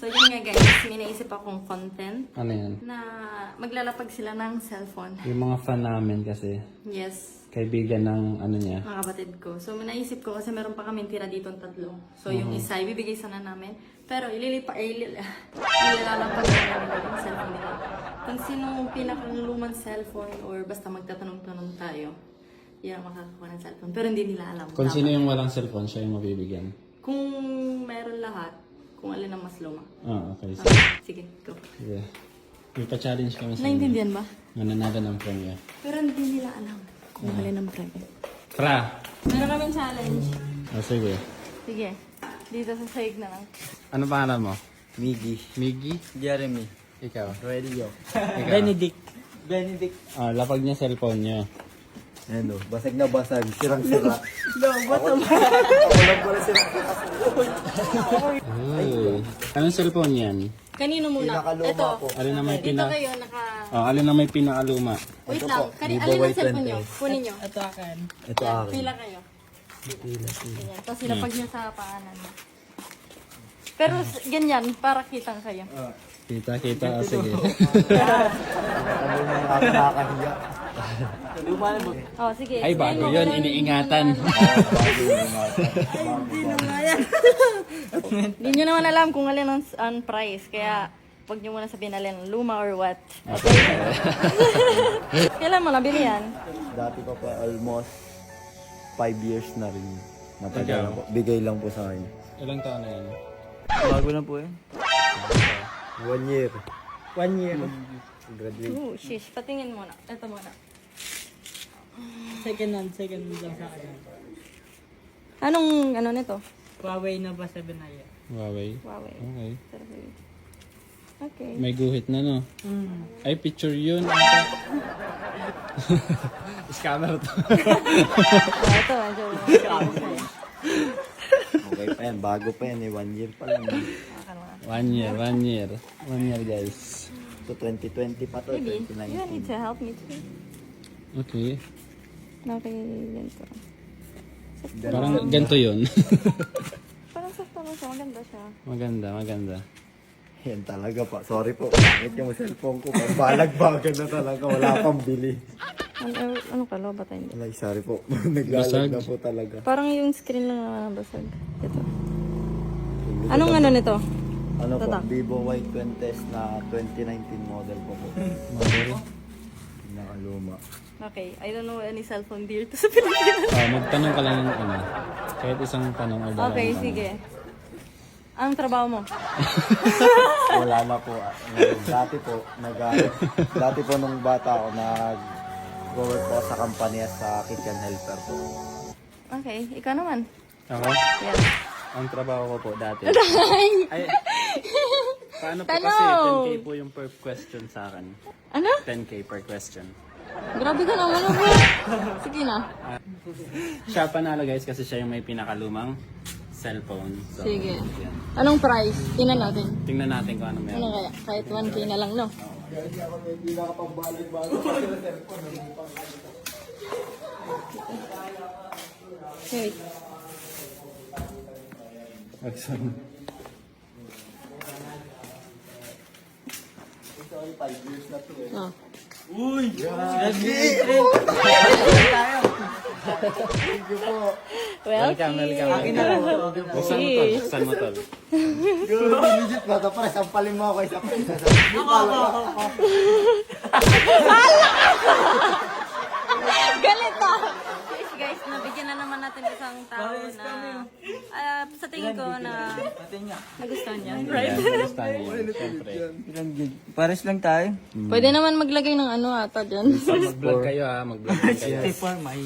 So yun nga guys, may naisip akong content Ano yan? na maglalapag sila ng cellphone. Yung mga fan namin kasi, Yes, kaibigan ng ano niya. mga kapatid ko. So naisip ko kasi meron pa kami tira dito tatlo. So yung isa, ibibigay sana namin. Pero ilalapag namin yung cellphone nila. Kung sinong pinakalumang cellphone or basta magtatanong-tanong tayo, yan ang makakakuha ng cellphone. Pero hindi nila alam. Kung Dapat. sino yung walang cellphone, siya yung mabibigyan. Kung meron lahat, kung alin ang mas luma. Ah, okay. Okay, sige, go. Sige. May pa-challenge kami sa inyo. Naintindihan ba? Mananagan ng premiere. Pero hindi nila alam kung alin ang premyo. Fra! Meron kaming challenge. Oh, sige. Sige, dito sa sahig na lang. Ano pangalan mo? Miggy. Miggy? Jeremy. Ikaw? Roelio. Ikaw? Benedict. Benedict. Ah, lapag niya cellphone niya. Ano, basag na basag. Sirang-sira. Uy. Anong cellphone yan? Kanino muna? Pinakaluma Ito. po. Alin na may Dito pina... kayo, naka... Oh, alin na may pinakaluma? Wait Ito lang. po, Alin Vivo ang Y20. cellphone nyo? Kunin nyo. Ito Yan, akin. pila kayo. Ganyan. Tapos silapag nyo sa paanan mo. Pero ganyan, para kitang kayo. Kita. Ah, sige. Ano na yung nakakahiya. Oh, sige. Ay, bago yun. Iniingatan. Hindi nyo naman alam kung alin ang price. Kaya, huwag nyo muna sabihin alin, luma or what. Okay? Kailan mo nabili yan? Dati pa almost 5 years na rin. Matagal Ikaw? na po. Bigay lang po sa akin. Ilang taon na yan? Bago na po eh. 1 year. 1 year. Graduate. Oh, shish. Patingin muna. Ito muna. Second hand lang sa akin. Anong, ano nito? Huawei na ba 7 na yan? Huawei. Huawei. Okay. Okay. May guhit na, no? Ay, picture yun. Scammer to. Oh, ito, medyo. Okay pa yan. Bago pa yan eh. 1 year pa lang. 1 year, 1 year. 1 year, guys. So 2020 pa to. Maybe. You need 2019. to help me too. Okay. Okay, ganito. Parang ganito yun. Parang sakto na siya. Maganda siya. maganda. Yan talaga pa. Sorry po. Bakit yung cellphone ko? Balagbagan na talaga. Wala pang bili. Ano ka, loba tayo? Alay, sorry po. Naglalag na po talaga. Parang yung screen lang naman basag. Ito. Anong ano nito? Ano po? Tatak. Vivo Y20 na 2019 model po po. Model. Nakaluma. Okay, I don't know any cellphone deal to sa Pilipinas. Magtanong ka lang ng ano. Kahit isang tanong or dalawang Okay, tanong. sige. Anong trabaho mo? Wala na po. Dati po nung bata ako, nag-work po sa kampanya sa kitchen helper po. Okay, ikaw naman. Ako? Yan. Ang trabaho ko po dati. Ay, paano po Tanong! kasi 10K po yung per question sa akin. Ano? 10K per question. Grabe ka naman ako. Sige na. Siya panalo guys kasi siya yung may pinakalumang cellphone. So, Sige. yan. Anong price? Tingnan natin. Tingnan natin kung ano Ano meron. kaya? Kahit 1K na lang, no? Wait. Excellent. Oh. Well, Welcome. Buksan mo tol. Buksan mo tol. Legit ba? Tapos sampalin mo ako isa pa. galit ah! Guys, nabigyan na naman natin isang tao na sa tingin ko na nagustuhan niya. Right? Gusto niyo. Siyempre. Pares lang tayo. Pwede naman maglagay ng ano ata dyan. Mag-vlog kayo ha. Mag-vlog kayo.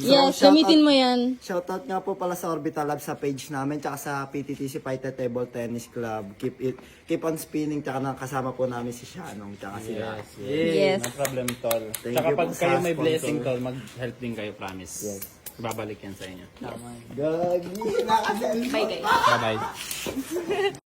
Yes, gamitin mo yan. Shoutout nga po pala sa Orbital Lab sa page namin tsaka sa PTTC Fighter Table Tennis Club. Keep on spinning tsaka kasama po namin si Shanong tsaka sila. Yes. No problem tol. Thank Tsaka you pag po kayo sa may sponsor. blessing tol, mag-help din kayo promise. Babalik yan sa inyo. Gagi, nakaselfie. Bye guys. Bye-bye.